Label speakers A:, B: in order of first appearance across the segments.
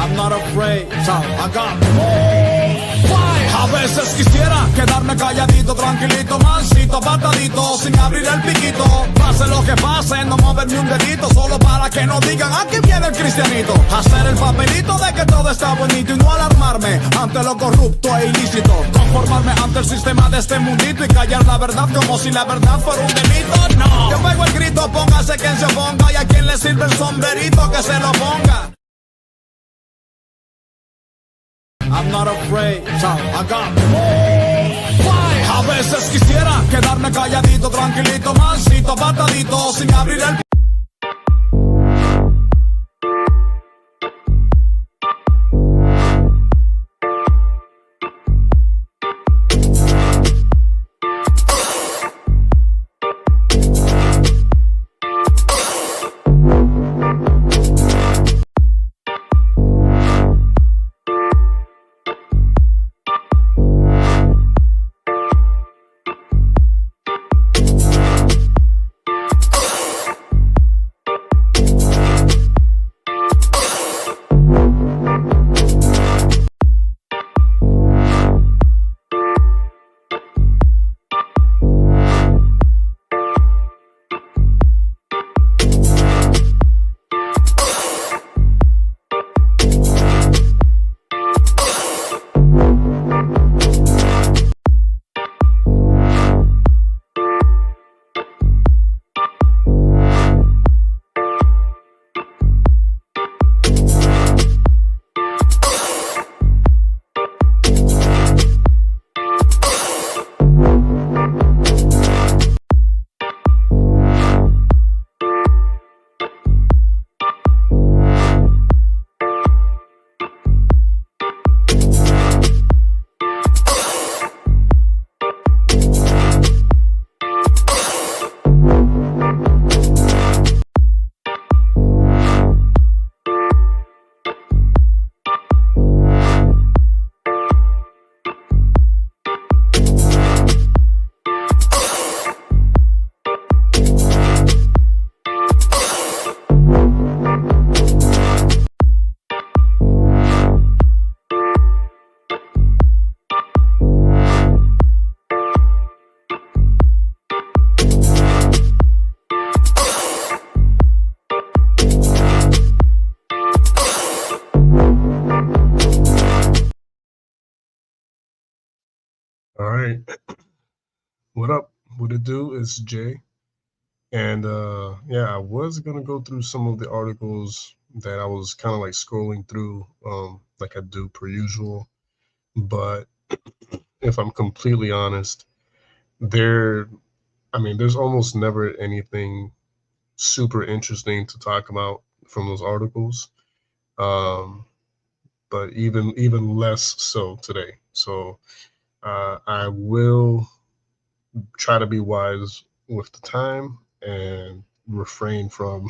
A: I'm not afraid, so I got more fire. A veces quisiera quedarme calladito, tranquilito, mansito, apartadito, sin abrir el piquito. Pase lo que pase, no moverme un dedito, solo para que no digan aquí viene el cristianito. Hacer el papelito de que todo está bonito y no alarmarme ante lo corrupto e ilícito. Conformarme ante el sistema de este mundito y callar la verdad como si la verdad fuera un delito. No, yo pego el grito, póngase quien se oponga, y a quien le sirve el sombrerito que se lo ponga. I'm not afraid, so I got more fire. A veces quisiera quedarme calladito, tranquilito, mansito, apartadito, sin abrir el...
B: All right. What up? What it do? It's Jay. And yeah, I was gonna go through some of the articles that I was kind of like scrolling through, like I do per usual. But if I'm completely honest, there's almost never anything super interesting to talk about from those articles. But even less so today. So I will try to be wise with the time and refrain from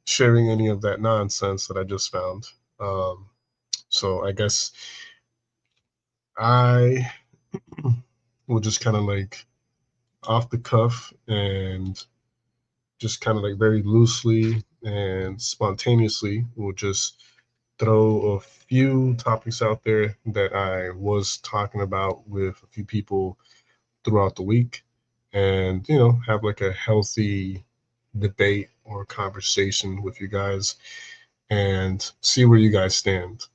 B: sharing any of that nonsense that I just found. So I guess I will just kind of like off the cuff and just kind of like very loosely and spontaneously will just throw a few topics out there that I was talking about with a few people throughout the week, and have like a healthy debate or conversation with you guys and see where you guys stand,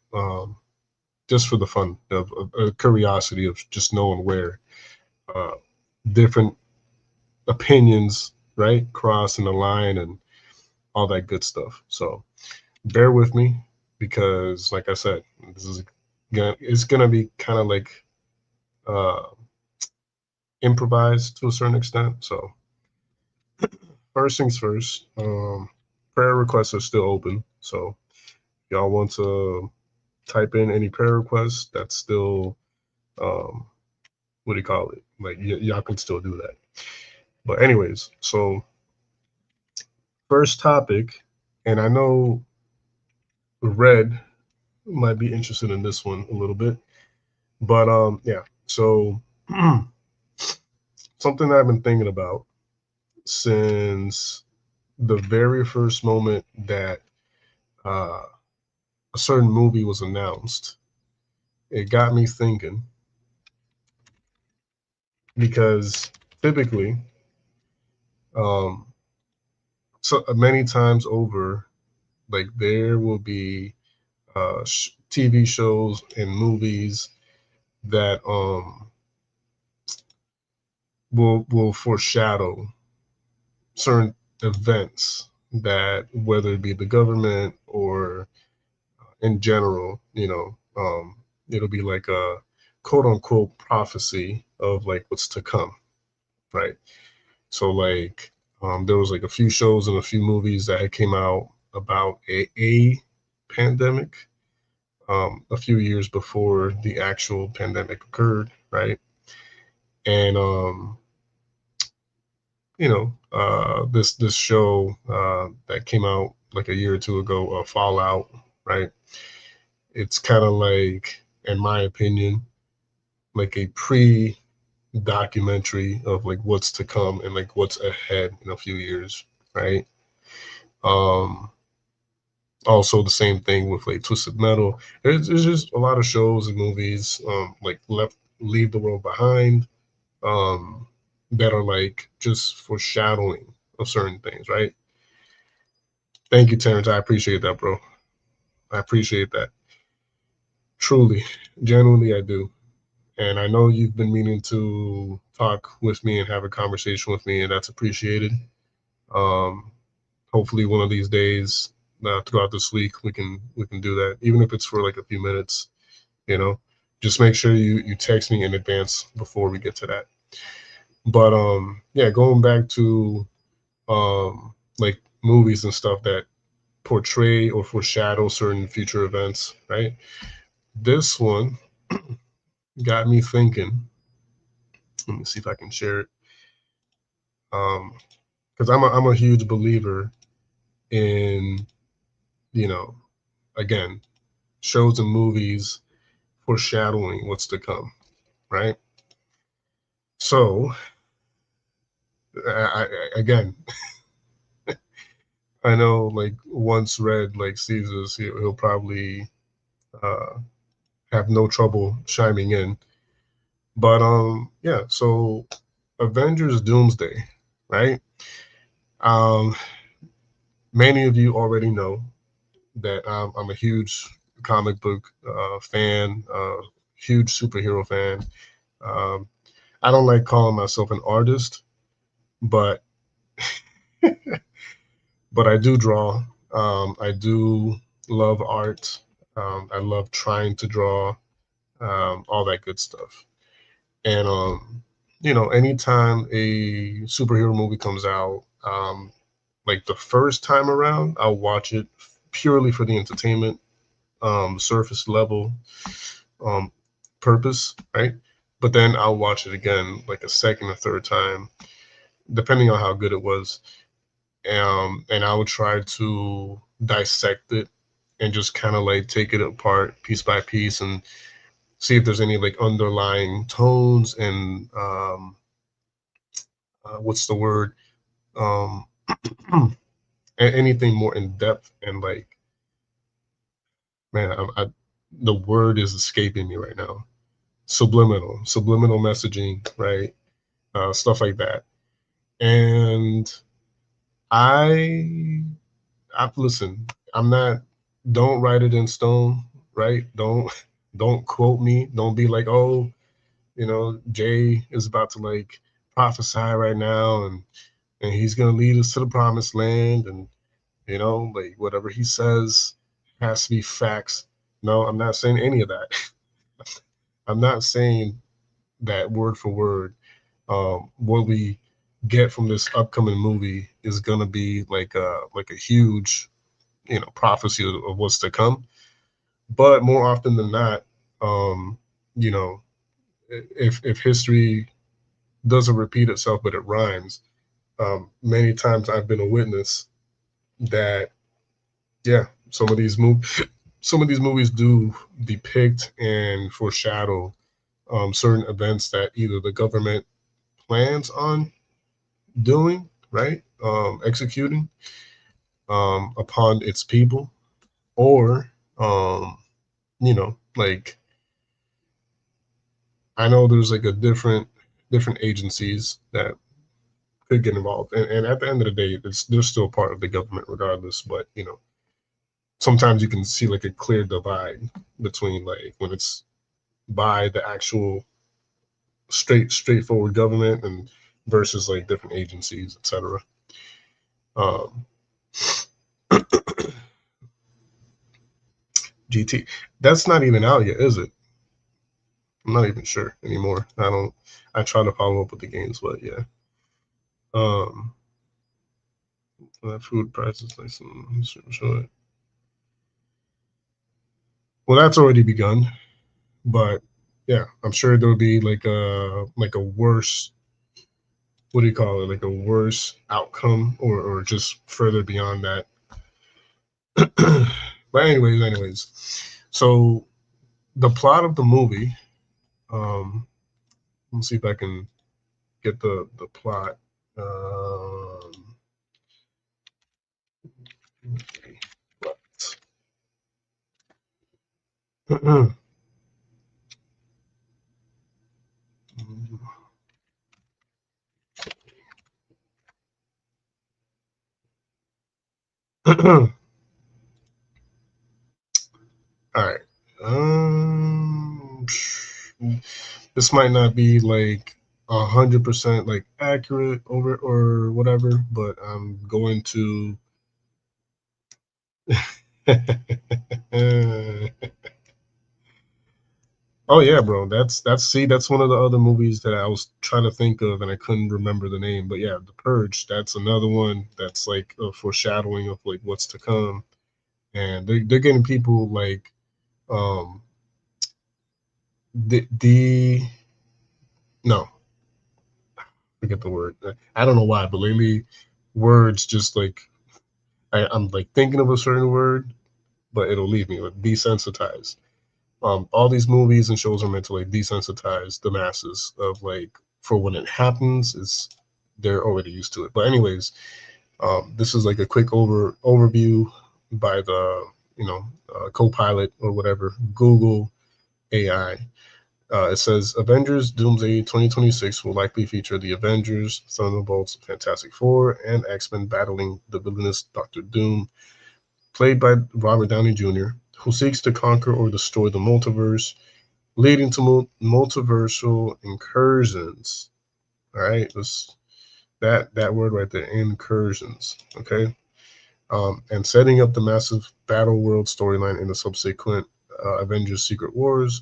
B: just for the fun of a curiosity of just knowing where different opinions cross in the line and all that good stuff. So bear with me, because like I said, it's gonna be kind of like improvised to a certain extent. So first things first, prayer requests are still open. So if y'all want to type in any prayer requests, that's still like y'all can still do that. But anyways, so first topic, and I know Red might be interested in this one a little bit, but yeah, so something that I've been thinking about since the very first moment that a certain movie was announced, it got me thinking, because typically, um, so many times over, like there will be TV shows and movies that will foreshadow certain events that, whether it be the government or in general, it'll be like a quote unquote prophecy of like what's to come, right? So like there was like a few shows and a few movies that had came out about a pandemic a few years before the actual pandemic occurred, right? And this show that came out like a year or two ago, Fallout, right? It's kind of like, in my opinion, like a pre-documentary of like what's to come and like what's ahead in a few years, right? Um, Also the same thing with like Twisted Metal. There's just a lot of shows and movies, like Leave the World Behind, um, that are like just foreshadowing of certain things, right? Thank you, Terrence. I appreciate that, bro. I appreciate that. Truly, genuinely, I do. And I know you've been meaning to talk with me and have a conversation with me, and that's appreciated. Um, Hopefully, one of these days, throughout this week, we can do that, even if it's for like a few minutes. You know, just make sure you text me in advance before we get to that. But yeah, going back to like movies and stuff that portray or foreshadow certain future events, right? This one got me thinking. Let me see if I can share it. Because I'm a huge believer in, you know, again, shows and movies foreshadowing what's to come, right? So, again, I know like once Red like sees this, he'll probably uh, have no trouble chiming in. But yeah. So Avengers Doomsday, right? Um, Many of you already know that I'm a huge comic book fan, huge superhero fan. Um, I don't like calling myself an artist, but but I do draw. I do love art. I love trying to draw, all that good stuff. And anytime a superhero movie comes out, like the first time around, I'll watch it purely for the entertainment, surface level um, purpose, right? But then I'll watch it again, like a second or third time, depending on how good it was. And I would try to dissect it and just kind of like take it apart piece by piece and see if there's any like underlying tones and what's the word? Um, Anything more in depth and like, man, the word is escaping me right now. Subliminal messaging, right? Stuff like that. And I, I listen. I'm not. Don't write it in stone, right? Don't quote me. Don't be like, oh, Jay is about to like prophesy right now, and he's gonna lead us to the promised land, and like whatever he says has to be facts. No, I'm not saying any of that. I'm not saying that word for word. What we get from this upcoming movie is gonna be like a huge, prophecy of what's to come. But more often than not, um, you know, if history doesn't repeat itself, but it rhymes, many times I've been a witness that, yeah, some of these movies do depict and foreshadow certain events that either the government plans on doing, right, executing upon its people, or You know, like I know there's like a different agencies that could get involved, and at the end of the day, they're still part of the government regardless. But you know, sometimes you can see like a clear divide between like when it's by the actual straightforward government and versus like different agencies, etc. Um, GT, that's not even out yet, is it? I'm not even sure anymore. I don't. I try to follow up with the games, but yeah. Um, food prices like some sure. Well, that's already begun, but yeah, I'm sure there'll be like a worse. What do you call it? Like a worse outcome, or just further beyond that. But anyways, so the plot of the movie. Let's see if I can get the plot. Um, All right. Um, this might not be like 100% like accurate over or whatever, but I'm going to. Oh yeah, bro. That's one of the other movies that I was trying to think of and I couldn't remember the name. But yeah, The Purge. That's another one that's like a foreshadowing of like what's to come, and they're getting people like um the no, forget the word. I don't know why, but lately words just like I'm like thinking of a certain word, but it'll leave me like desensitized. All these movies and shows are meant to like desensitize the masses of like for when it happens, is they're already used to it. But anyways, this is like a quick overview by the co-pilot or whatever Google AI. It says Avengers Doomsday 2026 will likely feature the Avengers, Thunderbolts, Fantastic Four, and X-Men battling the villainous Doctor Doom, played by Robert Downey Jr., who seeks to conquer or destroy the multiverse, leading to multiversal incursions. All right, that word right there, incursions. Okay, and setting up the massive Battle World storyline in the subsequent Avengers: Secret Wars.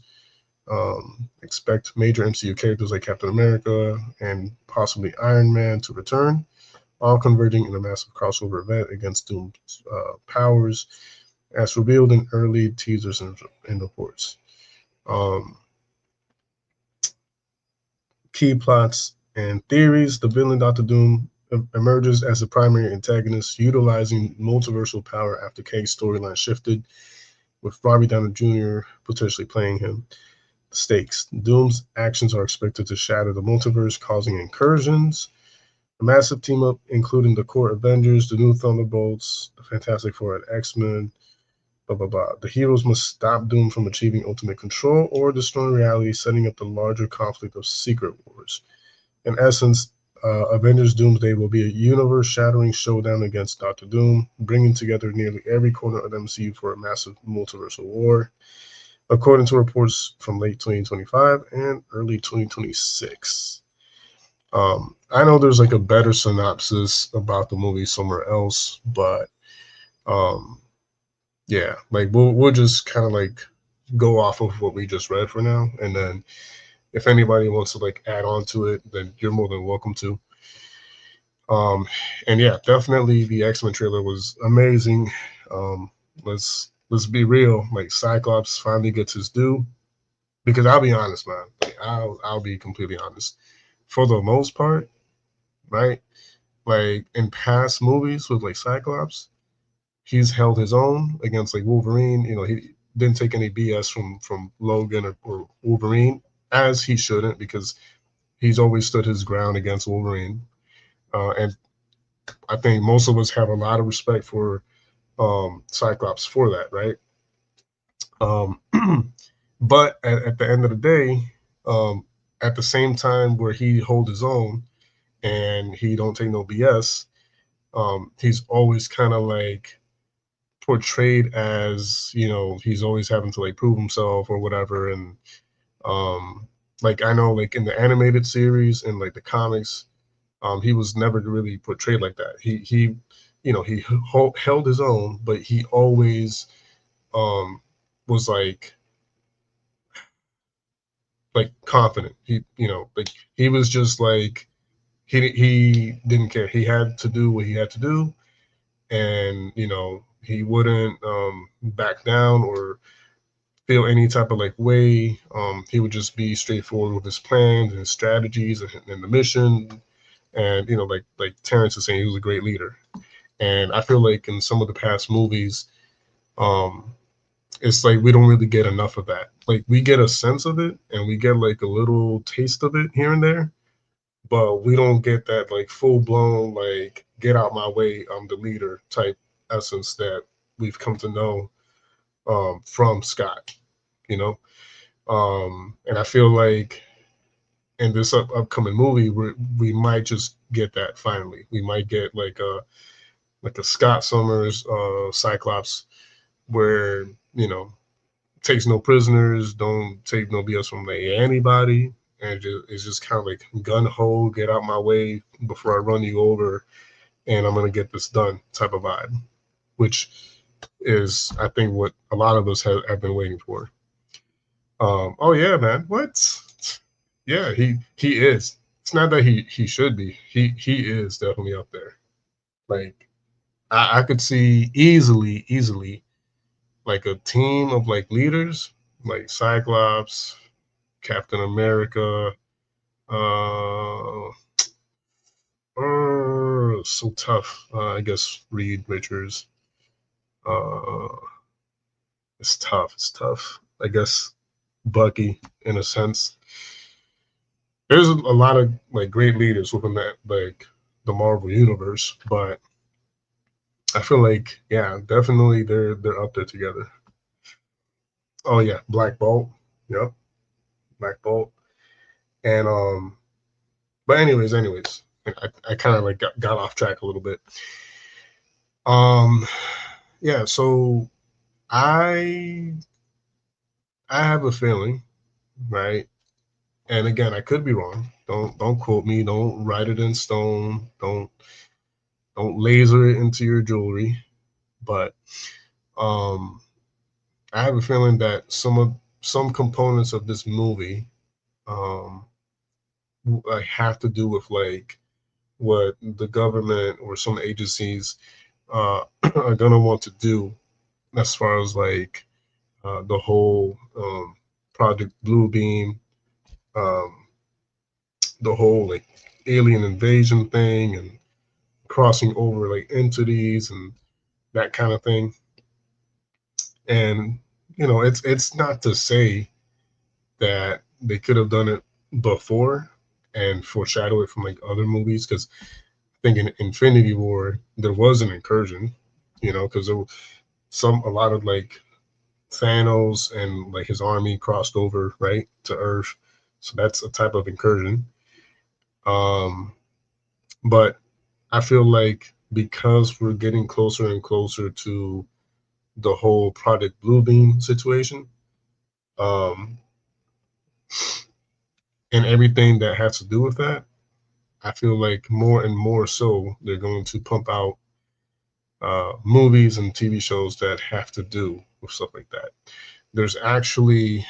B: Expect major MCU characters like Captain America and possibly Iron Man to return, all converging in a massive crossover event against Doom's powers, as revealed in early teasers and reports. Um, Key plots and theories: the villain Doctor Doom emerges as the primary antagonist, utilizing multiversal power after Kang's storyline shifted, with Robbie Downey Jr. potentially playing him. Stakes: Doom's actions are expected to shatter the multiverse, causing incursions. A massive team up, including the core Avengers, the new Thunderbolts, the Fantastic Four, and X-Men. Blah blah blah. The heroes must stop Doom from achieving ultimate control or destroying reality, setting up the larger conflict of Secret Wars. In essence, Avengers Doomsday will be a universe-shattering showdown against Doctor Doom, bringing together nearly every corner of the MCU for a massive multiversal war, according to reports from late 2025 and early 2026. I know there's like a better synopsis about the movie somewhere else, but um, yeah, like we'll just kind of like go off of what we just read for now, and then if anybody wants to like add on to it, then you're more than welcome to. And yeah, definitely the X-Men trailer was amazing. Um, let's be real, like Cyclops finally gets his due. Because I'll be honest, man, like, I'll be completely honest. For the most part, right? Like in past movies with like Cyclops, he's held his own against like Wolverine. You know, he didn't take any BS from Logan or Wolverine, as he shouldn't, because he's always stood his ground against Wolverine. And I think most of us have a lot of respect for Cyclops for that, right? Um, but at the end of the day, um, at the same time where he hold his own and he don't take no BS, he's always kind of like portrayed as, you know, he's always having to like prove himself or whatever. And um, like I know like in the animated series and like the comics, he was never really portrayed like that. He you know, he held his own, but he always um was like confident. He, you know, like he was just like he didn't care. He had to do what he had to do, and you know he wouldn't back down or feel any type of like way. He would just be straightforward with his plans and his strategies and the mission. And you know, like Terrence is saying, he was a great leader. And I feel like in some of the past movies, um, it's like we don't really get enough of that. Like we get a sense of it and we get like a little taste of it here and there, but we don't get that like full blown like get out my way, I'm the leader type essence that we've come to know from Scott, you know. And I feel like in this upcoming movie, we might just get that finally. We might get like a Scott Summers Cyclops where, you know, takes no prisoners, don't take no BS from like anybody, and it's just kind of like gun ho, get out my way before I run you over, and I'm gonna get this done type of vibe, which is I think what a lot of us have been waiting for. Oh yeah, man, what? Yeah, he is. It's not that he should be. He is definitely up there. Like I could see easily like a team of like leaders like Cyclops, Captain America. Uh, so tough. I guess Reed Richards. Uh, it's tough. It's tough. I guess Bucky, in a sense. There's a lot of like great leaders within that like the Marvel universe, but I feel like yeah, definitely they're up there together. Oh yeah, Black Bolt. Yep, Black Bolt. And but anyways, I kind of like got off track a little bit. Um, yeah, so I I have a feeling, right? And again, I could be wrong. Don't quote me. Don't write it in stone. Don't laser it into your jewelry. But um, I have a feeling that some components of this movie um like have to do with like what the government or some agencies are gonna want to do as far as like the whole Project Bluebeam, um, the whole like alien invasion thing, and crossing over like entities and that kind of thing. And you know, it's not to say that they could have done it before and foreshadow it from like other movies, because I think in Infinity War there was an incursion, you know, because there were a lot of like Thanos and like his army crossed over right to Earth, so that's a type of incursion. Um, but I feel like because we're getting closer and closer to the whole Project Bluebeam situation, um, and everything that has to do with that, I feel like more and more so they're going to pump out movies and TV shows that have to do with stuff like that. There's actually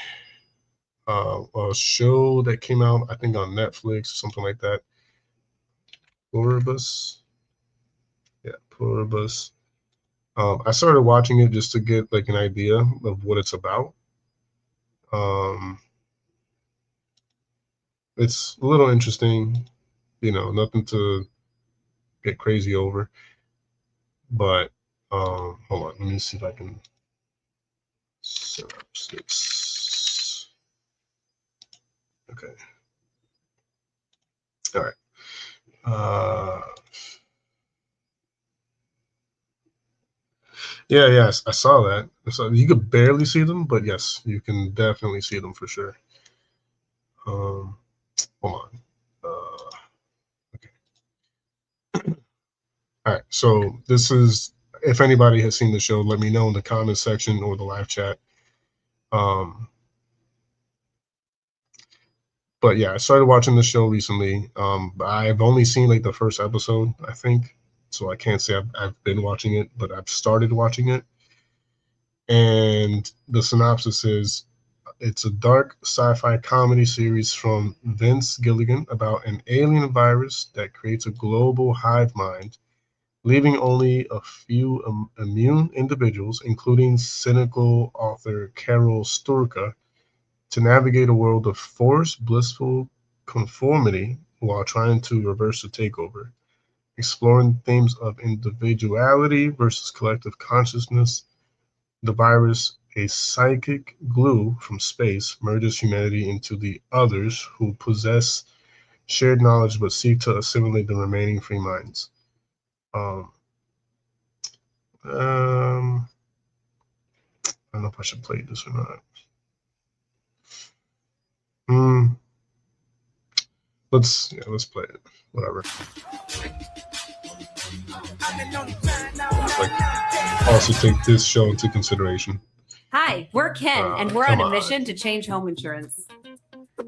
B: a show that came out, I think, on Netflix or something like that. Pluribus, yeah, Pluribus. I started watching it just to get like an idea of what it's about. Um, it's a little interesting, you know, nothing to get crazy over. But hold on, let me see if I can synopsis. Okay, all right. Uh, Yeah, yes, I saw that. So you could barely see them, but yes, you can definitely see them for sure. Hold on. Okay. All right. So this is, if anybody has seen the show, let me know in the comment section or the live chat. But yeah, I started watching the show recently. But I've only seen like the first episode, I think. So I can't say I've been watching it, but I've started watching it. And the synopsis is it's a dark sci-fi comedy series from Vince Gilligan about an alien virus that creates a global hive mind, leaving only a few immune individuals, including cynical author Carol Sturka, to navigate a world of forced, blissful conformity while trying to reverse the takeover, exploring themes of individuality versus collective consciousness. The virus, a psychic glue from space, merges humanity into the others who possess shared knowledge but seek to assimilate the remaining free minds. Um, I don't know if I should play this or not. Let's play it. Whatever. Like, also take this show into consideration.
C: Hi, we're Ken, and we're on a mission to change home insurance.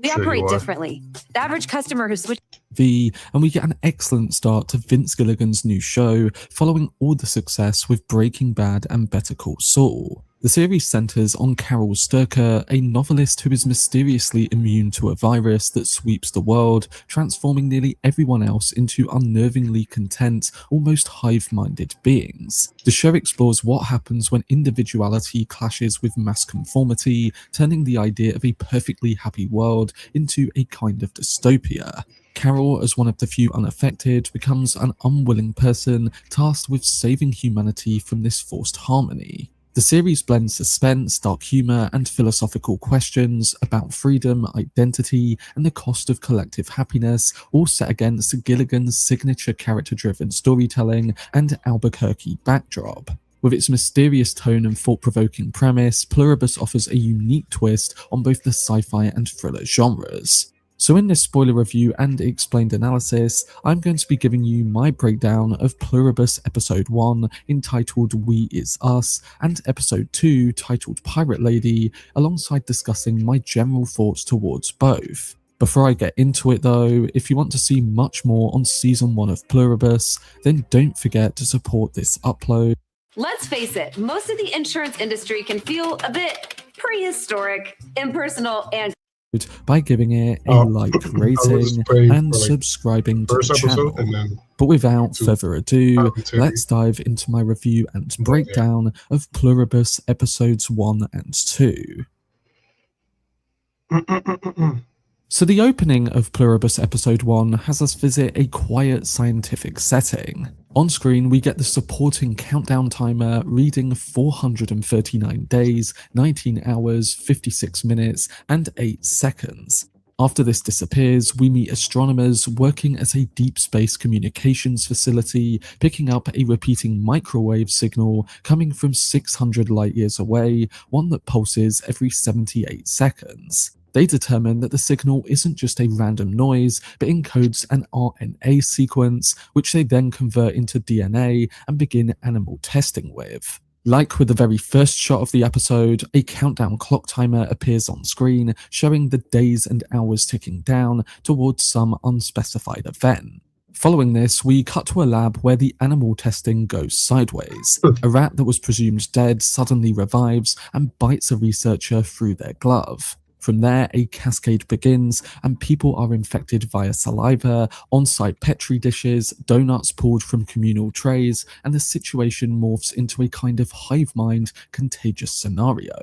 C: We operate differently. The average customer who switched
D: and we get an excellent start to Vince Gilligan's new show, following all the success with Breaking Bad and Better Call Saul. The series centers on Carol Sturka, a novelist who is mysteriously immune to a virus that sweeps the world, transforming nearly everyone else into unnervingly content, almost hive-minded beings. The show explores what happens when individuality clashes with mass conformity, turning the idea of a perfectly happy world into a kind of dystopia. Carol, as one of the few unaffected, becomes an unwilling person tasked with saving humanity from this forced harmony. The series blends suspense, dark humor, and philosophical questions about freedom, identity, and the cost of collective happiness, all set against Gilligan's signature character-driven storytelling and Albuquerque backdrop. With its mysterious tone and thought-provoking premise, Pluribus offers a unique twist on both the sci-fi and thriller genres. So in this spoiler review and explained analysis, I'm going to be giving you my breakdown of Pluribus Episode 1, entitled We Is Us, and Episode 2, titled Pirate Lady, alongside discussing my general thoughts towards both. Before I get into it though, if you want to see much more on Season 1 of Pluribus, then don't forget to support this upload.
C: Let's face it, most of the insurance industry can feel a bit prehistoric, impersonal, and
D: by giving it a like rating and subscribing to the channel. But without further ado, let's dive into my review and breakdown of Pluribus Episodes 1 and 2. So the opening of Pluribus Episode 1 has us visit a quiet scientific setting. On screen, we get the supporting countdown timer reading 439 days, 19 hours, 56 minutes, and 8 seconds. After this disappears, we meet astronomers working at a deep space communications facility, picking up a repeating microwave signal coming from 600 light years away, one that pulses every 78 seconds. They determine that the signal isn't just a random noise, but encodes an RNA sequence, which they then convert into DNA and begin animal testing with. Like with the very first shot of the episode, a countdown clock timer appears on screen, showing the days and hours ticking down towards some unspecified event. Following this, we cut to a lab where the animal testing goes sideways. A rat that was presumed dead suddenly revives and bites a researcher through their glove. From there, a cascade begins, and people are infected via saliva, on-site petri dishes, donuts pulled from communal trays, and the situation morphs into a kind of hive mind, contagious scenario.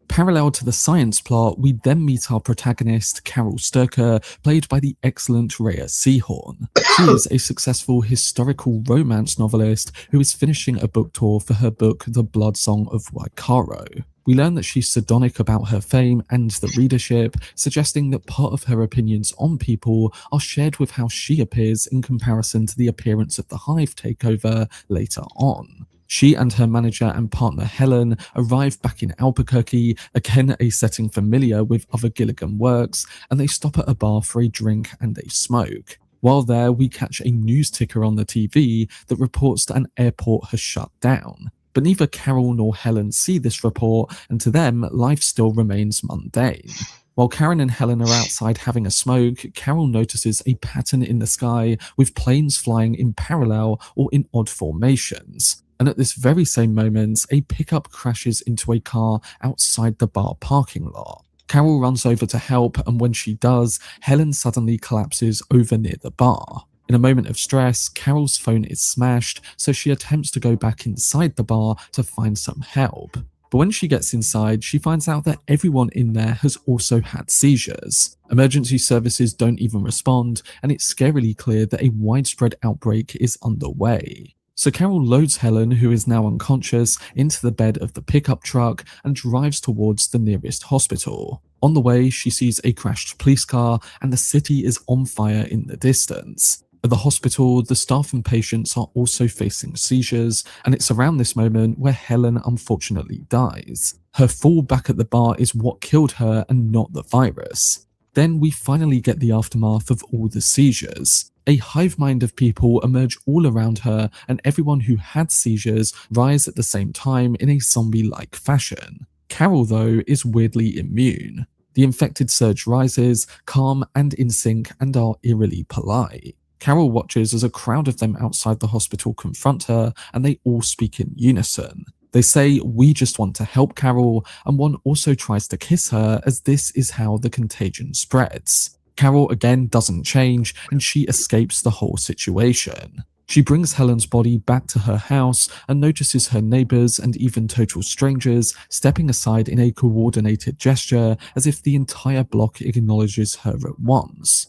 D: Parallel to the science plot, we then meet our protagonist, Carol Sturka, played by the excellent Rhea Seehorn. She is a successful historical romance novelist who is finishing a book tour for her book, The Blood Song of Waikaro. We learn that she's sardonic about her fame and the readership, suggesting that part of her opinions on people are shared with how she appears in comparison to the appearance of the Hive takeover later on. She and her manager and partner Helen arrive back in Albuquerque, again a setting familiar with other Gilligan works, and they stop at a bar for a drink and a smoke. While there, we catch a news ticker on the TV that reports that an airport has shut down. But neither Carol nor Helen see this report, and to them, life still remains mundane. While Karen and Helen are outside having a smoke, Carol notices a pattern in the sky with planes flying in parallel or in odd formations. And at this very same moment, a pickup crashes into a car outside the bar parking lot. Carol runs over to help, and when she does, Helen suddenly collapses over near the bar. In a moment of stress, Carol's phone is smashed, so she attempts to go back inside the bar to find some help. But when she gets inside, she finds out that everyone in there has also had seizures. Emergency services don't even respond, and it's scarily clear that a widespread outbreak is underway. So Carol loads Helen, who is now unconscious, into the bed of the pickup truck and drives towards the nearest hospital. On the way, she sees a crashed police car and the city is on fire in the distance. At the hospital, the staff and patients are also facing seizures, and it's around this moment where Helen unfortunately dies. Her fall back at the bar is what killed her and not the virus. Then we finally get the aftermath of all the seizures. A hive mind of people emerge all around her, and everyone who had seizures rise at the same time in a zombie-like fashion. Carol, though, is weirdly immune. The infected surge rises, calm and in sync, and are eerily polite. Carol watches as a crowd of them outside the hospital confront her, and they all speak in unison. They say, "We just want to help Carol," and one also tries to kiss her, as this is how the contagion spreads. Carol again doesn't change, and she escapes the whole situation. She brings Helen's body back to her house and notices her neighbors and even total strangers stepping aside in a coordinated gesture, as if the entire block acknowledges her at once.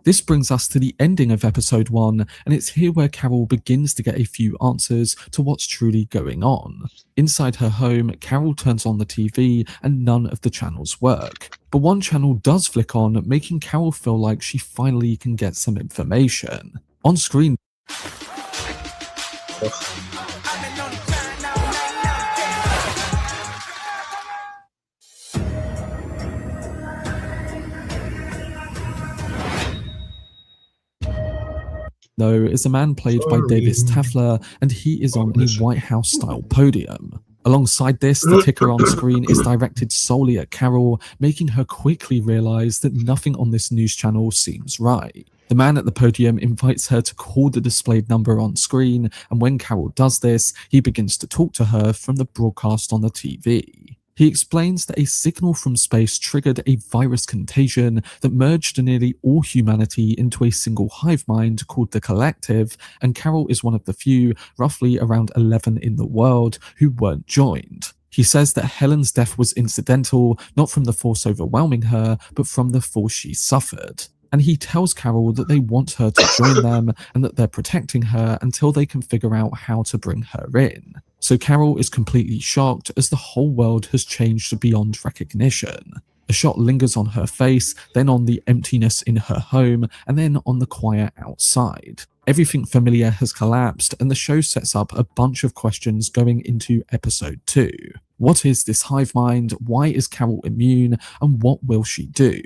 D: This brings us to the ending of episode 1, and it's here where Carol begins to get a few answers to what's truly going on. Inside her home, Carol turns on the TV and none of the channels work. But one channel does flick on, making Carol feel like she finally can get some information. On screen, though, is a man played by Davis Tafler, and he is on a White House-style podium. Alongside this, the ticker on screen is directed solely at Carol, making her quickly realize that nothing on this news channel seems right. The man at the podium invites her to call the displayed number on screen, and when Carol does this, he begins to talk to her from the broadcast on the TV. He explains that a signal from space triggered a virus contagion that merged nearly all humanity into a single hive mind called the Collective, and Carol is one of the few, roughly around 11 in the world, who weren't joined. He says that Helen's death was incidental, not from the force overwhelming her, but from the force she suffered. And he tells Carol that they want her to join them and that they're protecting her until they can figure out how to bring her in. So Carol is completely shocked as the whole world has changed beyond recognition. A shot lingers on her face, then on the emptiness in her home, and then on the quiet outside. Everything familiar has collapsed, and the show sets up a bunch of questions going into episode 2. What is this hive mind? Why is Carol immune? And what will she do?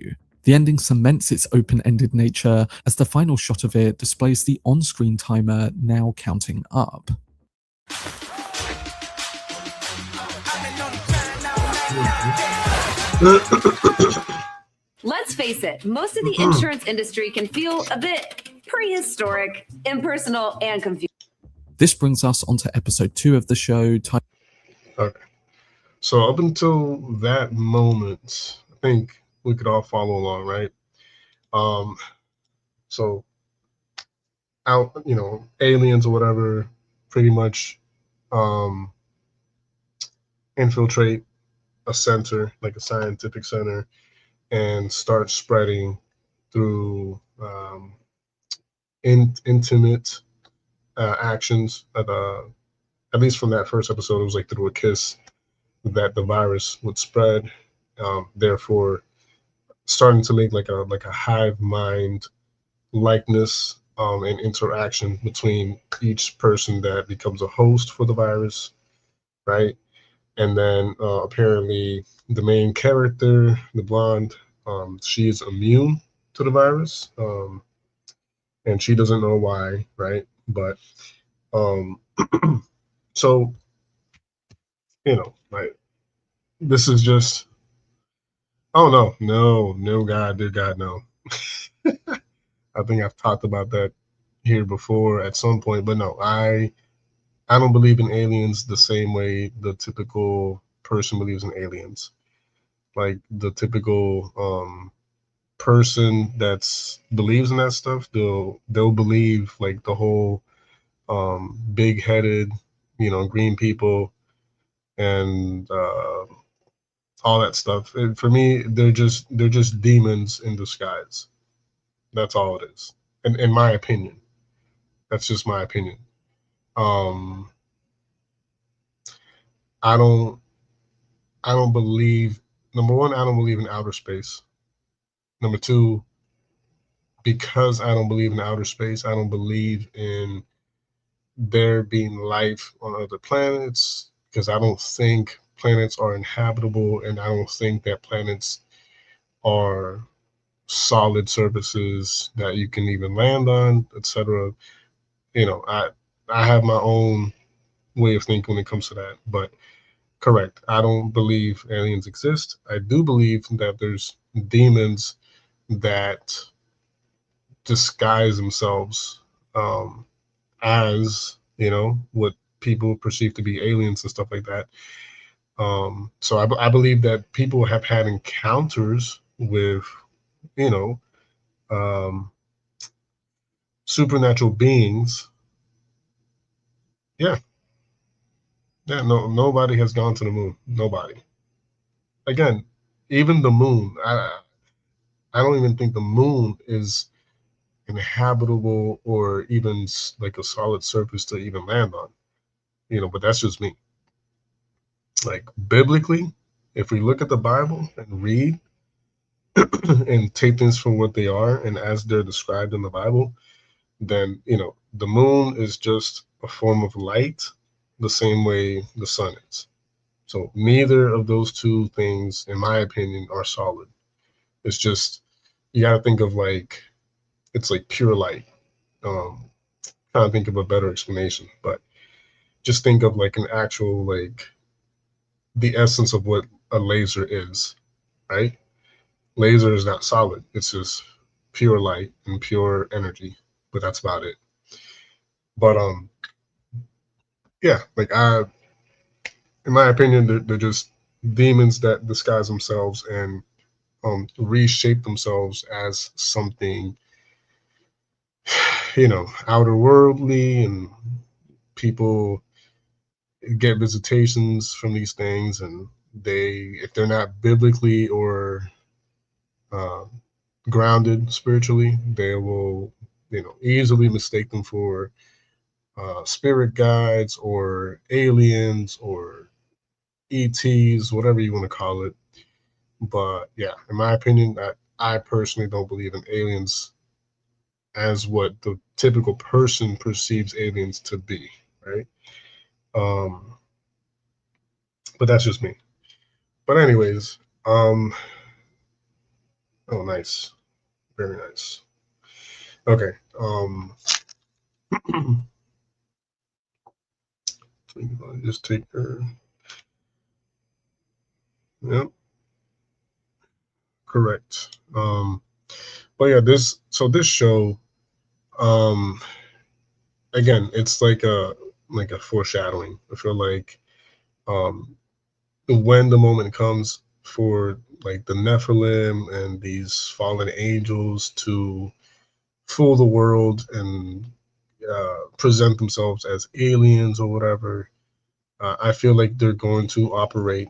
D: The ending cements its open-ended nature, as the final shot of it displays the on-screen timer now counting up.
C: Let's face it, most of the insurance industry can feel a bit prehistoric, impersonal, and confusing.
D: This brings us onto episode 2 of the show.
B: Okay. So up until that moment, I think we could all follow along, right? So out, aliens or whatever, pretty much infiltrate a center, like a scientific center, and start spreading through intimate actions. At least from that first episode, it was like through a kiss that the virus would spread. Therefore, starting to make like a hive mind likeness and interaction between each person that becomes a host for the virus, right? And then apparently the main character, the blonde, she is immune to the virus, and she doesn't know why, right? But so, like, this is just, oh no, God, dear God, no. I think I've talked about that here before at some point, but no, I don't believe in aliens the same way the typical person believes in aliens. Like the typical person that's believes in that stuff, they'll believe like the whole big headed, green people and all that stuff. And for me, they're just demons in disguise. That's all it is. And in my opinion. That's just my opinion. I don't believe, number one, I don't believe in outer space. Number two, because I don't believe in outer space, I don't believe in there being life on other planets, because I don't think planets are inhabitable, and I don't think that planets are solid surfaces that you can even land on, etc. I have my own way of thinking when it comes to that, but correct, I don't believe aliens exist. I do believe that there's demons that disguise themselves as what people perceive to be aliens and stuff like that. So I believe that people have had encounters with um, supernatural beings. Yeah, no, nobody has gone to the moon. Nobody. Again, even the moon. I don't even think the moon is inhabitable or even like a solid surface to even land on. But that's just me. Like biblically, if we look at the Bible and read and take things for what they are and as they're described in the Bible, then the moon is just a form of light, the same way the sun is. So neither of those two things, in my opinion, are solid. It's just, you got to think of like, it's like pure light. Trying to think of a better explanation, but just think of like an actual, like the essence of what a laser is, right? Laser is not solid. It's just pure light and pure energy, but that's about it. But yeah, like in my opinion, they're just demons that disguise themselves and reshape themselves as something, outer worldly, and people get visitations from these things, and if they're not biblically or grounded spiritually, they will easily mistake them for spirit guides or aliens or ETs, whatever you want to call it. But yeah, in my opinion, I personally don't believe in aliens as what the typical person perceives aliens to be, right? But that's just me. But anyways, oh, nice, very nice. Okay, just take her. Yep, correct. But yeah, this show, again, it's like a foreshadowing. I feel like when the moment comes for like the Nephilim and these fallen angels to fool the world and present themselves as aliens or whatever, I feel like they're going to operate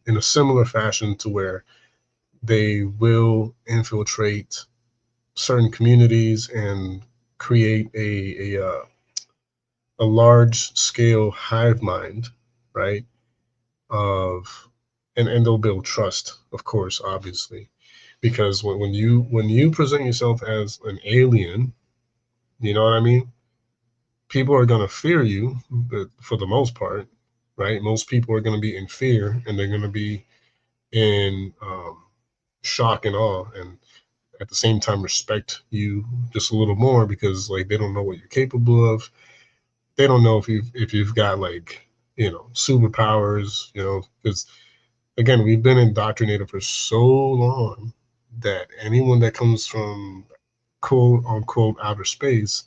B: in a similar fashion to where they will infiltrate certain communities and create a large scale hive mind, right? And they'll build trust, of course, obviously, because when you present yourself as an alien, You know what I mean? People are going to fear you, but for the most part, right? Most people are going to be in fear, and they're going to be in shock and awe, and at the same time respect you just a little more, because like they don't know what you're capable of. They don't know if you've got like, you know, superpowers, you know, because again, we've been indoctrinated for so long that anyone that comes from quote unquote outer space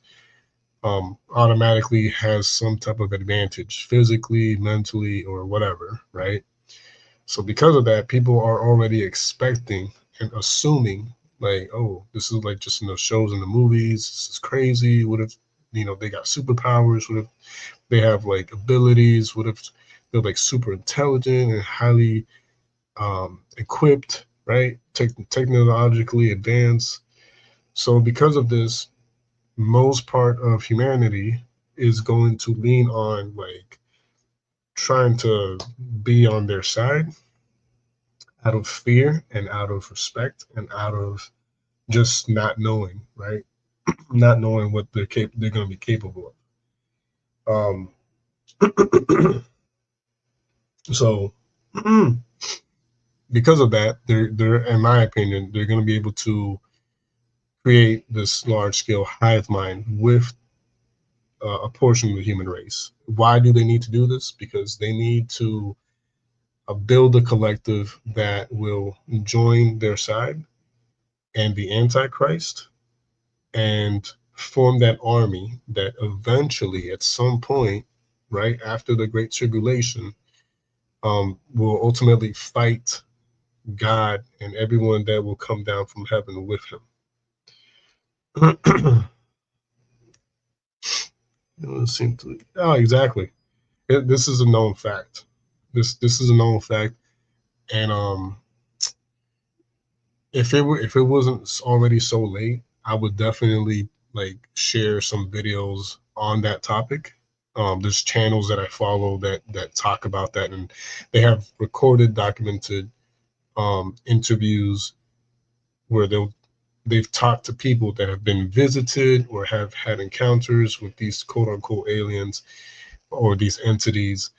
B: automatically has some type of advantage physically, mentally, or whatever, right? So because of that, people are already expecting and assuming like, oh, this is like just in the shows and the movies. This is crazy. What if, you know, they got superpowers? What if they have like abilities? What if they're like super intelligent and highly equipped, right? Technologically advanced. So because of this, most part of humanity is going to lean on like trying to be on their side out of fear and out of respect and out of just not knowing, right? Not knowing what they're going to be capable of. So because of that, they're in my opinion, they're going to be able to create this large scale hive mind with a portion of the human race. Why do they need to do this? Because they need to build a collective that will join their side and the Antichrist and form that army that eventually, at some point, right after the Great Tribulation, will ultimately fight God and everyone that will come down from heaven with him. Exactly. This is a known fact. This is a known fact, and if it wasn't already so late, I would definitely like share some videos on that topic. There's channels that I follow that talk about that, and they have recorded, documented interviews where they've talked to people that have been visited or have had encounters with these quote unquote aliens or these entities,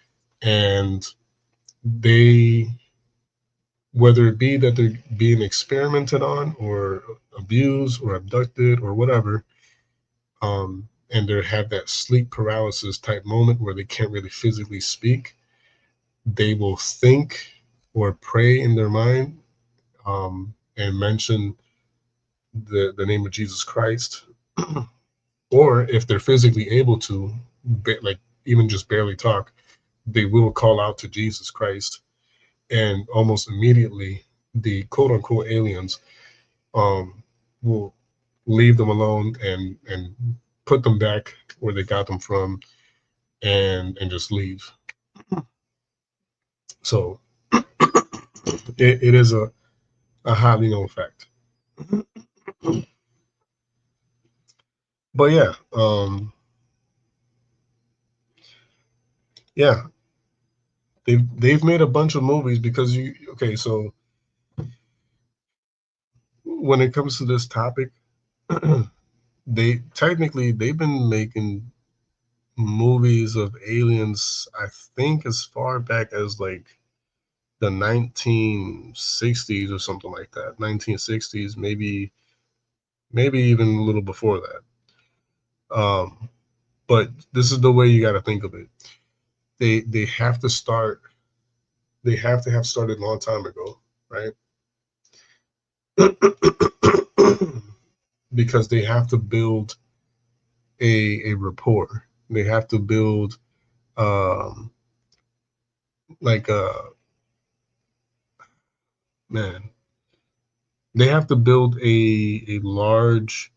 B: and they, whether it be that they're being experimented on or abused or abducted or whatever, and they have that sleep paralysis type moment where they can't really physically speak, they will think or pray in their mind and mention the name of Jesus Christ. Or if they're physically able to, like even just barely talk, they will call out to Jesus Christ, and almost immediately the quote unquote aliens will leave them alone and put them back where they got them from and just leave. So it is a highly known fact. But yeah, yeah, they've made a bunch of movies because so when it comes to this topic, they've been making movies of aliens, I think as far back as like the 1960s or something like that. 1960s, maybe even a little before that. But this is the way you got to think of it. They have to start. They have to have started a long time ago, right? Because they have to build a rapport. They have to build like a man. They have to build a large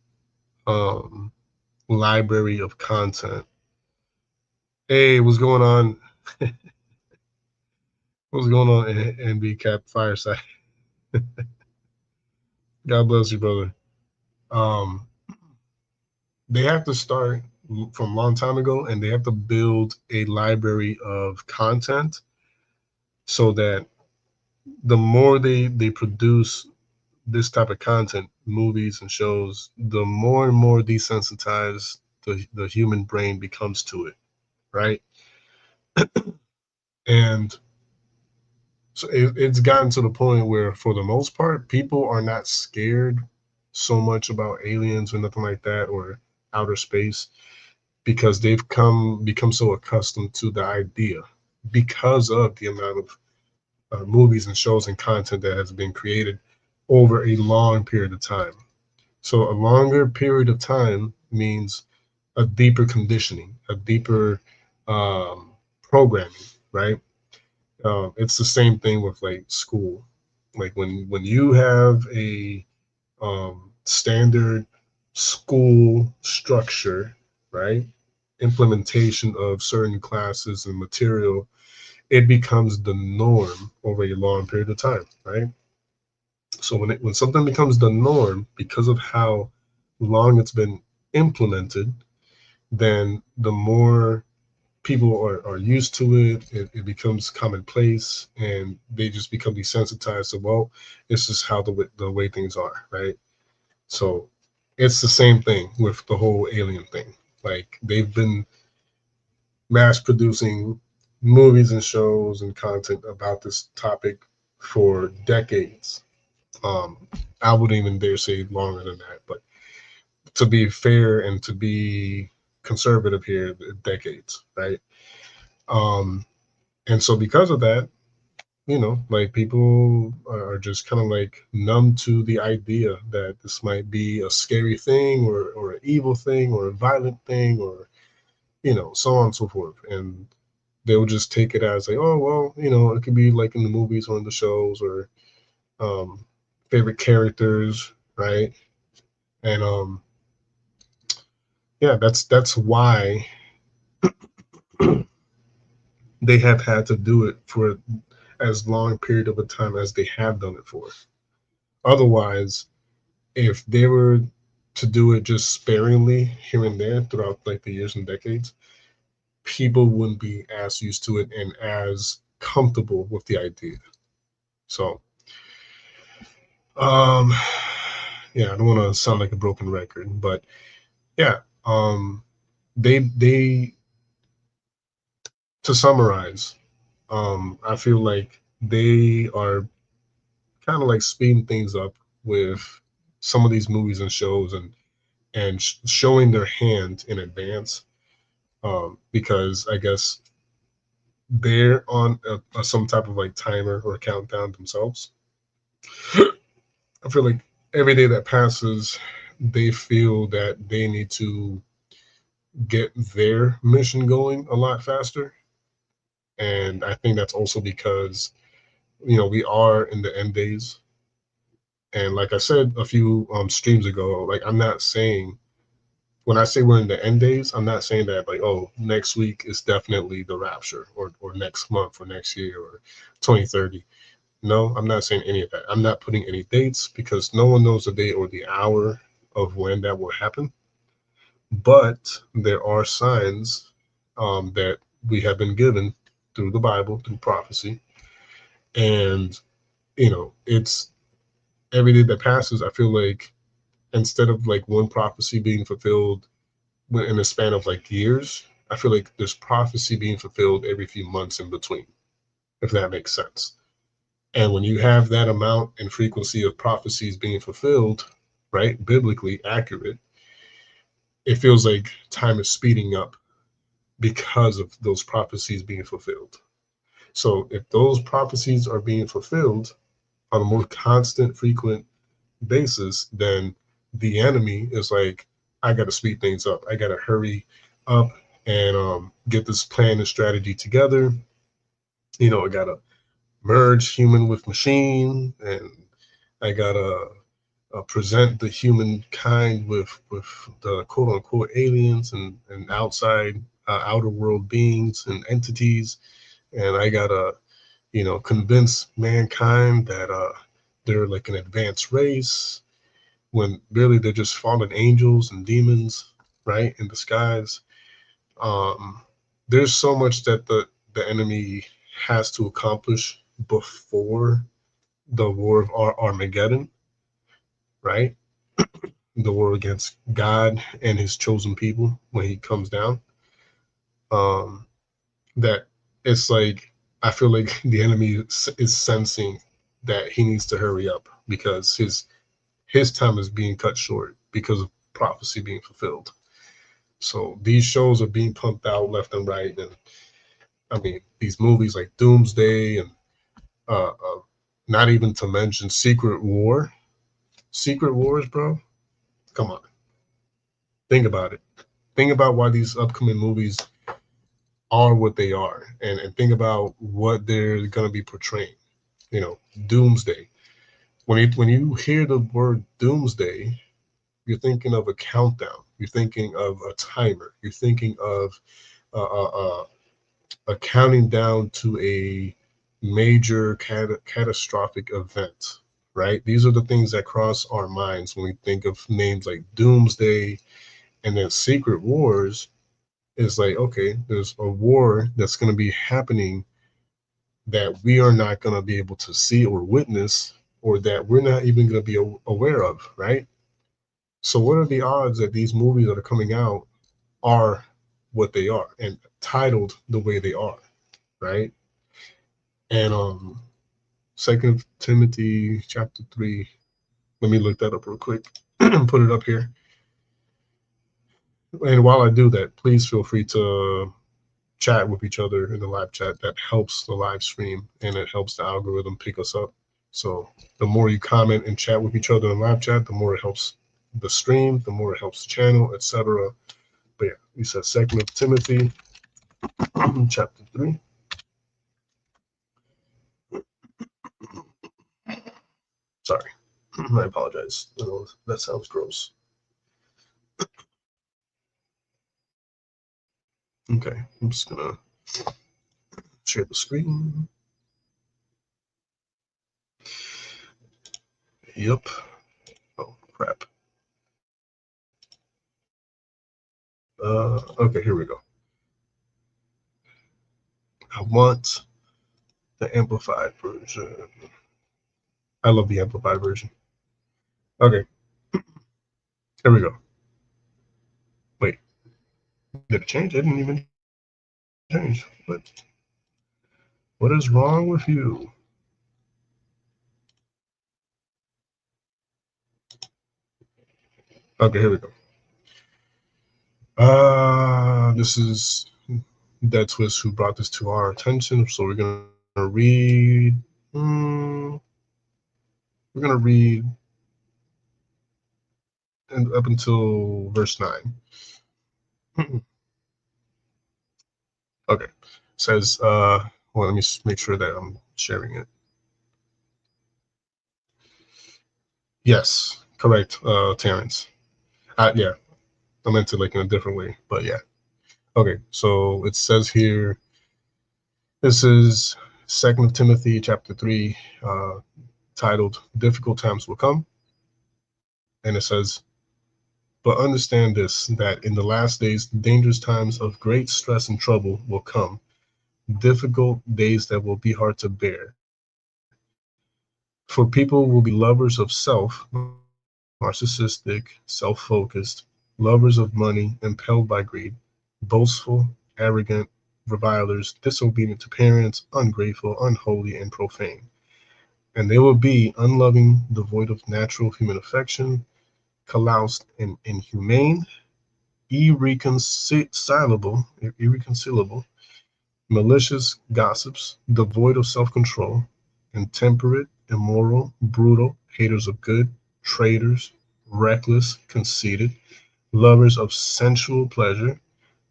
B: library of content. Hey, what's going on? What's going on, NB Cap Fireside? God bless you, brother. They have to start from a long time ago, and they have to build a library of content so that the more they produce, this type of content, movies and shows, the more and more desensitized the human brain becomes to it, right? And so it's gotten to the point where, for the most part, people are not scared so much about aliens or nothing like that, or outer space, because they've become so accustomed to the idea because of the amount of movies and shows and content that has been created over a long period of time. So a longer period of time means a deeper conditioning, a deeper programming, right? It's the same thing with like school. Like when you have a standard school structure, right? Implementation of certain classes and material, it becomes the norm over a long period of time, right? So when something becomes the norm because of how long it's been implemented, then the more people are used to it becomes commonplace, and they just become desensitized to, well, it's just how the way things are, right? So it's the same thing with the whole alien thing. Like, they've been mass producing movies and shows and content about this topic for decades. I wouldn't even dare say longer than that, but to be fair and to be conservative here, decades, right? And so because of that, like, people are just kind of like numb to the idea that this might be a scary thing, or an evil thing, or a violent thing, or so on and so forth. And they'll just take it as like, oh well, it could be like in the movies or in the shows, or favorite characters, right? And yeah, that's why they have had to do it for as long a period of a time as they have done it for. Otherwise, if they were to do it just sparingly here and there throughout like the years and decades, people wouldn't be as used to it and as comfortable with the idea. So yeah, I don't want to sound like a broken record, but yeah, they to summarize, I feel like they are kind of like speeding things up with some of these movies and shows, and showing their hand in advance, because I guess they're on some type of like timer or countdown themselves. I feel like every day that passes, they feel that they need to get their mission going a lot faster. And I think that's also because, we are in the end days. And like I said a few streams ago, like, I'm not saying, when I say we're in the end days, I'm not saying that like, oh, next week is definitely the rapture, or next month, or next year, or 2030. No, I'm not saying any of that. I'm not putting any dates, because no one knows the day or the hour of when that will happen. But there are signs that we have been given through the Bible, through prophecy. And, it's every day that passes, I feel like, instead of like one prophecy being fulfilled in a span of like years, I feel like there's prophecy being fulfilled every few months in between, if that makes sense. And when you have that amount and frequency of prophecies being fulfilled, right, biblically accurate, it feels like time is speeding up because of those prophecies being fulfilled. So if those prophecies are being fulfilled on a more constant, frequent basis, then the enemy is like, I got to speed things up. I got to hurry up and get this plan and strategy together. I got to merge human with machine, and I got to present the humankind with the quote unquote aliens and outside outer world beings and entities. And I got to, convince mankind that they're like an advanced race, when really they're just fallen angels and demons, right, in disguise. There's so much that the enemy has to accomplish before the war of Armageddon. right? The war against God and his chosen people when he comes down. That it's like, I feel like the enemy is sensing that he needs to hurry up because his time is being cut short because of prophecy being fulfilled. So these shows are being pumped out left and right. And I mean, these movies like Doomsday and not even to mention Secret Wars, bro. Come on. Think about it. Think about why these upcoming movies are what they are, and think about what they're going to be portraying. You know, Doomsday. When you hear the word Doomsday, you're thinking of a countdown. You're thinking of a timer. You're thinking of a counting down to a major catastrophic event, right? These are the things that cross our minds when we think of names like Doomsday. And then Secret Wars is like, okay, there's a war that's going to be happening that we are not going to be able to see or witness, or that we're not even going to be aware of, right? So what are the odds that these movies that are coming out are what they are and titled the way they are, right? And 2 Timothy chapter 3, let me look that up real quick and put it up here. And while I do that, please feel free to chat with each other in the live chat. That helps the live stream and it helps the algorithm pick us up. So the more you comment and chat with each other in live chat, the more it helps the stream, the more it helps the channel, etc. But yeah, we said 2 Timothy chapter 3. Sorry, I apologize. That sounds gross. Okay, I'm just gonna share the screen. Yep. Oh crap. Okay, here we go. I want the amplified version. I love the amplified version. Okay, here we go. Wait, did it change? It didn't even change. What is wrong with you? Okay, here we go. This is Dead Twist who brought this to our attention. So we're gonna read. We're gonna read and up until verse 9. Okay, it says. Well, let me make sure that I'm sharing it. Yes, correct, Terrence. Yeah, I meant to like in a different way, but yeah. Okay, so it says here, this is 2 Timothy chapter 3, titled Difficult Times Will Come. And it says, but understand this, that in the last days, dangerous times of great stress and trouble will come, difficult days that will be hard to bear. For people will be lovers of self, narcissistic, self-focused, lovers of money, impelled by greed, boastful, arrogant, revilers, disobedient to parents, ungrateful, unholy, and profane. And they will be unloving, devoid of natural human affection, calloused and inhumane, irreconcilable, malicious gossips, devoid of self-control, intemperate, immoral, brutal, haters of good, traitors, reckless, conceited, lovers of sensual pleasure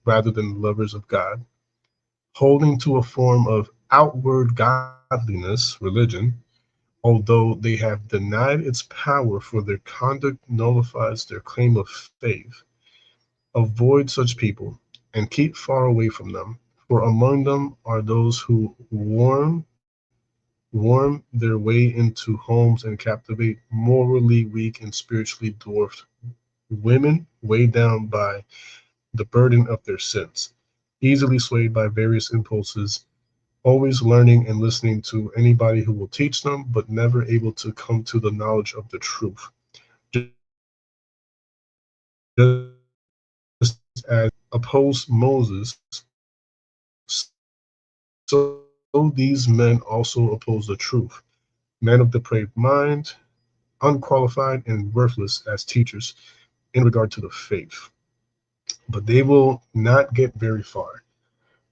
B: rather than lovers of God, holding to a form of outward godliness, religion, although they have denied its power, for their conduct nullifies their claim of faith. Avoid such people and keep far away from them, for among them are those who worm their way into homes and captivate morally weak and spiritually dwarfed women, weighed down by the burden of their sins, easily swayed by various impulses, always learning and listening to anybody who will teach them, but never able to come to the knowledge of the truth. just as opposed Moses, so these men also oppose the truth. Men of depraved mind, unqualified and worthless as teachers in regard to the faith. But they will not get very far,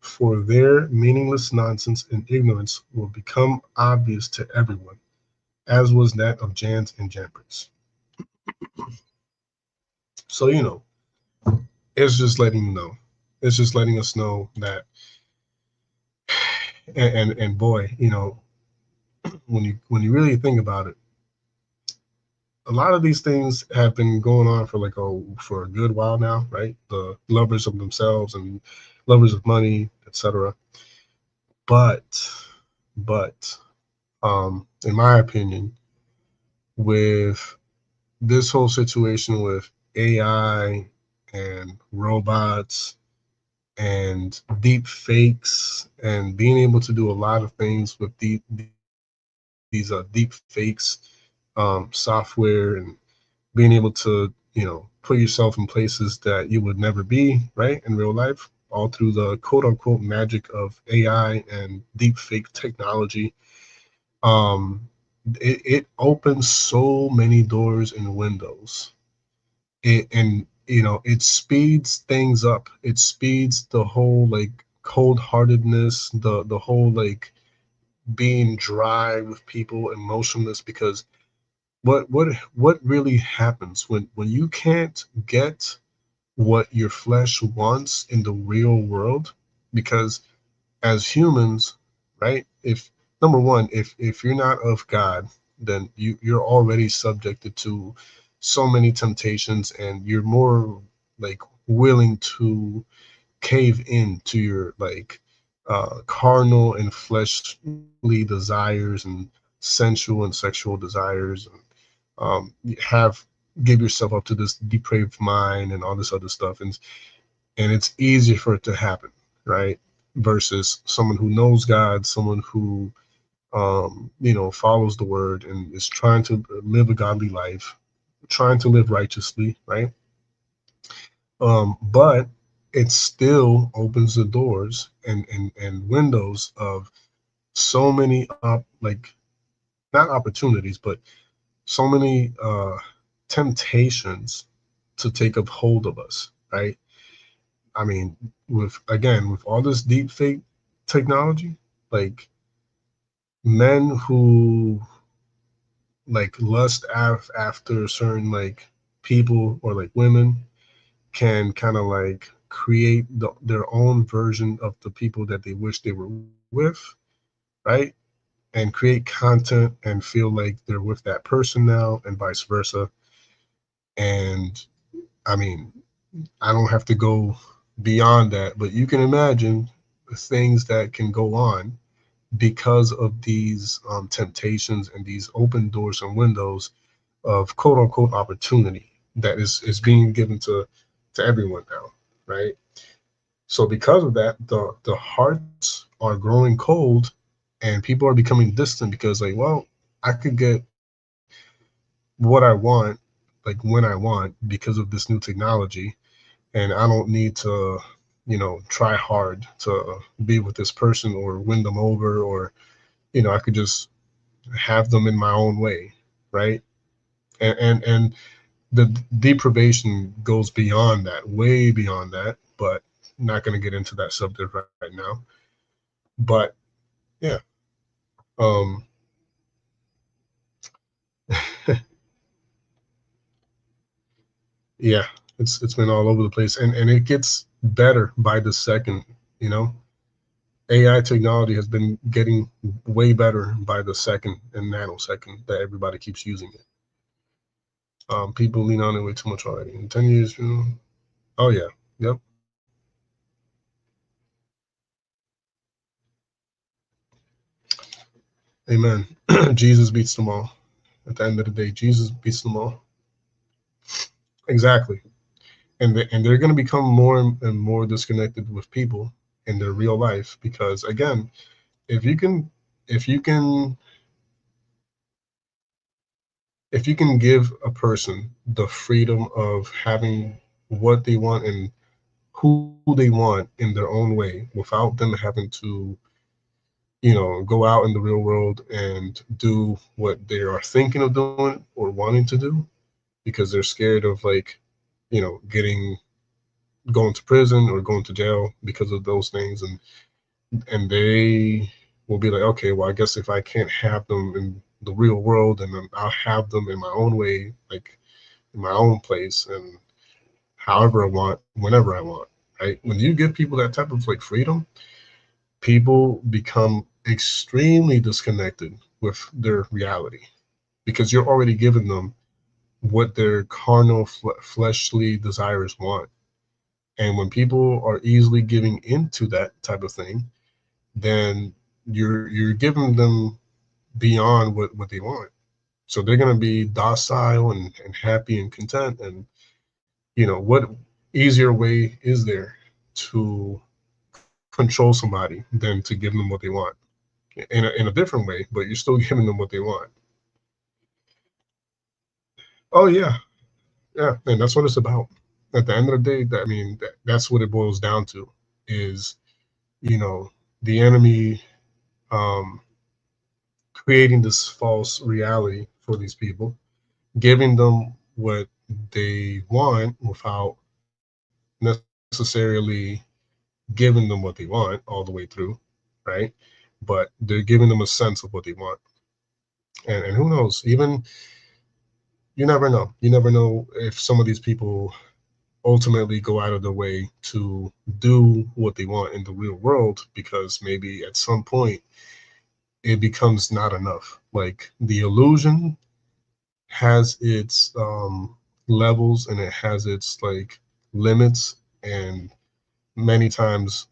B: for their meaningless nonsense and ignorance will become obvious to everyone, as was that of Jannes and Jambres. So, it's just letting you know. It's just letting us know that, and boy, when you really think about it, a lot of these things have been going on for a good while now, right? The lovers of themselves and lovers of money, etc. But, in my opinion, with this whole situation with AI and robots and deep fakes and being able to do a lot of things with these deep fakes software, and being able to put yourself in places that you would never be, right, in real life, all through the quote unquote magic of AI and deep fake technology. It opens so many doors and windows. It speeds things up. It speeds the whole cold-heartedness, the whole being dry with people, emotionless, because what really happens when you can't get what your flesh wants in the real world? Because as humans, right, if number one, if you're not of God, then you're already subjected to so many temptations, and you're more willing to cave in to your carnal and fleshly desires and sensual and sexual desires, and give yourself up to this depraved mind and all this other stuff, and it's easier for it to happen, right? Versus someone who knows God, someone who follows the word and is trying to live a godly life, trying to live righteously, right? But it still opens the doors and windows of so many not opportunities, but so many temptations to take up hold of us, right? I mean, with all this deep fake technology, men who lust after certain people or women can kind of create their own version of the people that they wish they were with, right? And create content and feel like they're with that person now, and vice versa. And I mean, I don't have to go beyond that, but you can imagine the things that can go on because of these temptations and these open doors and windows of quote unquote opportunity that is being given to everyone now, right? So because of that, the hearts are growing cold, and people are becoming distant because I could get what I want when I want because of this new technology, and I don't need to try hard to be with this person or win them over, or I could just have them in my own way, right? And the deprivation goes beyond that, way beyond that, but not going to get into that subject right now. But yeah, yeah, it's been all over the place, and it gets better by the second. AI technology has been getting way better by the second and nanosecond that everybody keeps using it. People lean on it way too much already. In 10 years, oh yeah, yep. Amen. Jesus beats them all. At the end of the day, Jesus beats them all. Exactly. And they're going to become more and more disconnected with people in their real life, because again, if you can give a person the freedom of having what they want and who they want in their own way without them having to, go out in the real world and do what they are thinking of doing or wanting to do because they're scared of like, going to prison or going to jail because of those things. And they will be like, okay, well, I guess if I can't have them in the real world, and then I'll have them in my own way, like in my own place and however I want, whenever I want, right? When you give people that type of like freedom, people become extremely disconnected with their reality because you're already giving them what their carnal fleshly desires want. And when people are easily giving into that type of thing, then you're giving them beyond what they want. So they're going to be docile and happy and content. And, what easier way is there to control somebody than to give them what they want in a different way, but you're still giving them what they want. Oh, yeah. Yeah. And that's what it's about. At the end of the day, that's what it boils down to is, the enemy creating this false reality for these people, giving them what they want without necessarily giving them what they want all the way through, right? But they're giving them a sense of what they want. And who knows, even you never know. You never know if some of these people ultimately go out of their way to do what they want in the real world because maybe at some point it becomes not enough. Like the illusion has its levels and it has its like limits, and many times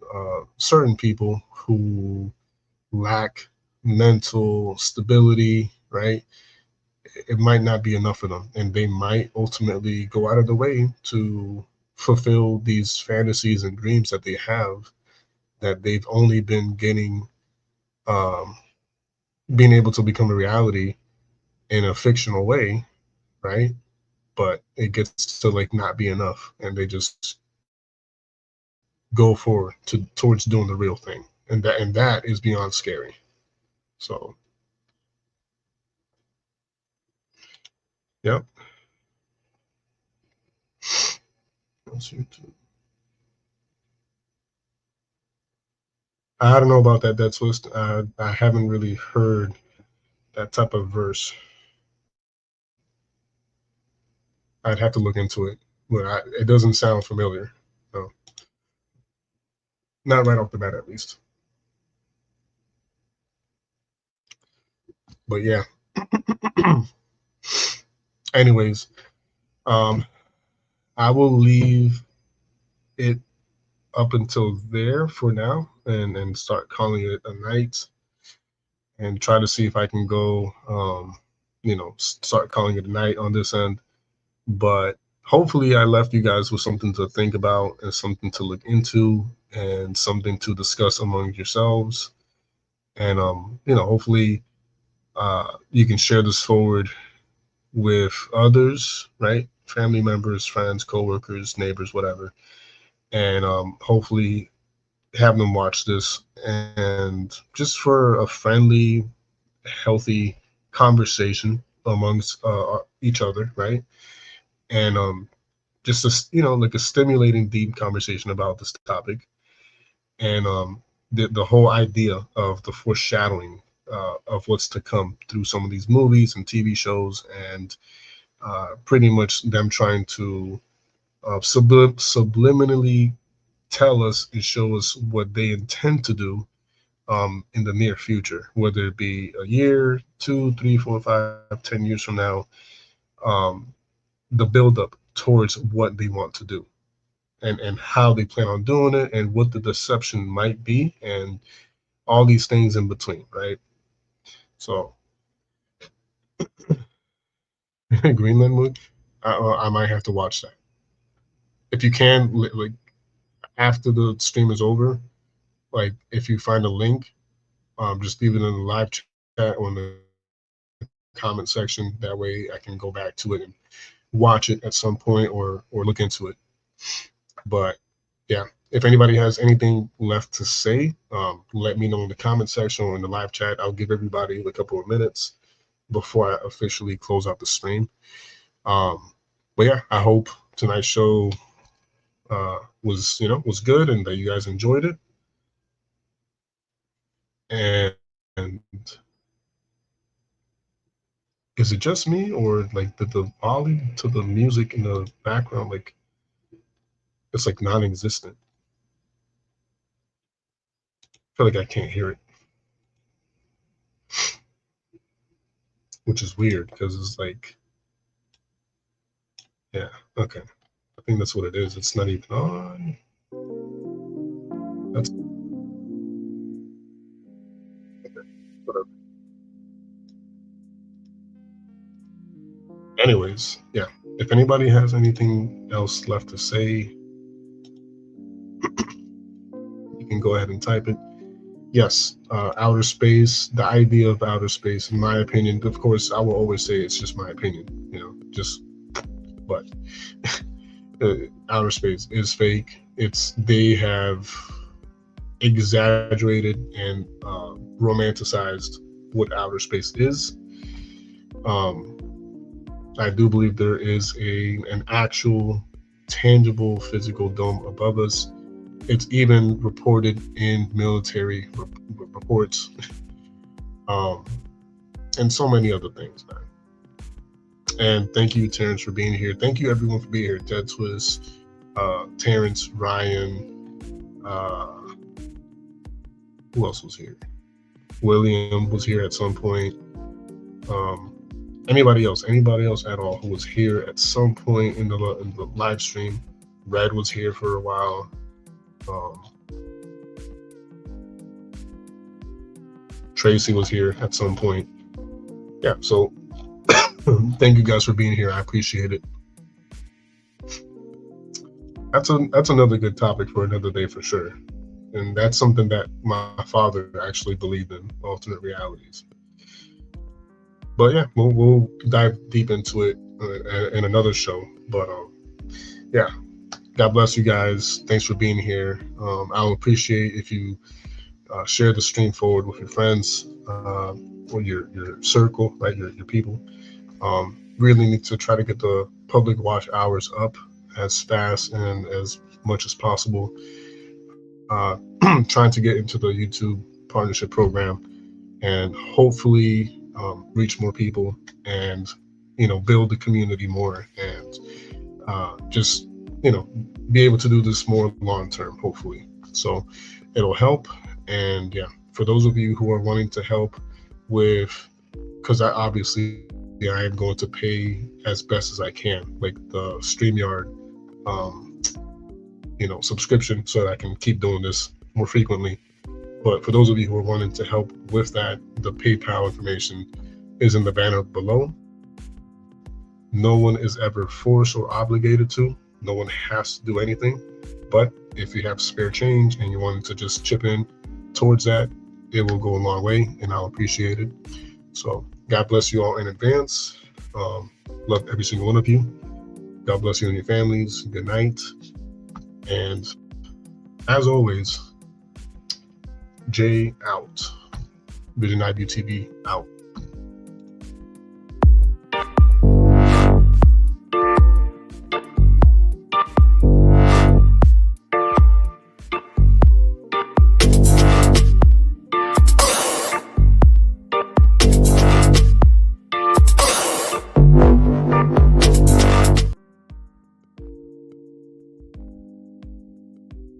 B: certain people who lack mental stability, right, it might not be enough for them, and they might ultimately go out of the way to fulfill these fantasies and dreams that they have that they've only been getting being able to become a reality in a fictional way, right? But it gets to like not be enough, and they just go forward towards doing the real thing, and that is beyond scary. So, yep. I don't know about that twist. I haven't really heard that type of verse. I'd have to look into it, but it doesn't sound familiar. No. Not right off the bat, at least. But yeah. Anyways, I will leave it up until there for now and start calling it a night and try to see if I can go, start calling it a night on this end. But hopefully I left you guys with something to think about and something to look into and something to discuss among yourselves. And, hopefully you can share this forward with others, right? Family members, friends, coworkers, neighbors, whatever. And hopefully have them watch this, and just for a friendly, healthy conversation amongst each other, right? And just like a stimulating, deep conversation about this topic, and the whole idea of the foreshadowing of what's to come through some of these movies and TV shows, and pretty much them trying to subliminally tell us and show us what they intend to do in the near future, whether it be a year, 2, 3, 4, 5, 10 years from now, the buildup towards what they want to do and how they plan on doing it and what the deception might be and all these things in between, right? So Greenland Moon, I might have to watch that. If you can, like after the stream is over, like if you find a link, just leave it in the live chat or in the comment section. That way I can go back to it and watch it at some point or look into it. But yeah, if anybody has anything left to say, let me know in the comment section or in the live chat. I'll give everybody a couple of minutes before I officially close out the stream. But yeah, I hope tonight's show was good and that you guys enjoyed it. And is it just me, or like the volume to the music in the background, like it's like non-existent? I feel like I can't hear it, which is weird because it's like, yeah, okay. I think that's what it is. It's not even on. That's okay. Whatever. Anyways, yeah. If anybody has anything else left to say, you can go ahead and type it. Yes, outer space, the idea of outer space, in my opinion, of course, I will always say it's just my opinion, but outer space is fake. They have exaggerated and romanticized what outer space is. I do believe there is an actual tangible physical dome above us. It's even reported in military reports, and so many other things, man. And thank you, Terrence, for being here. Thank you, everyone, for being here. Dead Twist, Terrence, Ryan, who else was here? William was here at some point. Anybody else at all who was here at some point in the live stream? Red was here for a while. Tracy was here at some point. Yeah, so thank you guys for being here. I appreciate it. That's another good topic for another day for sure. And that's something that my father actually believed in, alternate realities. But yeah, we'll dive deep into it in another show. But yeah, God bless you guys. Thanks for being here. I'll appreciate if you share the stream forward with your friends or your circle, right? Your people. Really need to try to get the public watch hours up as fast and as much as possible. Trying to get into the YouTube partnership program and hopefully reach more people and build the community more and just be able to do this more long term, hopefully. So it'll help. And yeah, for those of you who are wanting to help with, because I am going to pay as best as I can, like the StreamYard subscription, so that I can keep doing this more frequently. But for those of you who are wanting to help with that, the PayPal information is in the banner below. No one is ever forced or obligated to. No one has to do anything. But if you have spare change and you wanted to just chip in towards that, it will go a long way, and I'll appreciate it. So God bless you all in advance. Love every single one of you. God bless you and your families. Good night. And as always, Jay out. Vision IBTV out.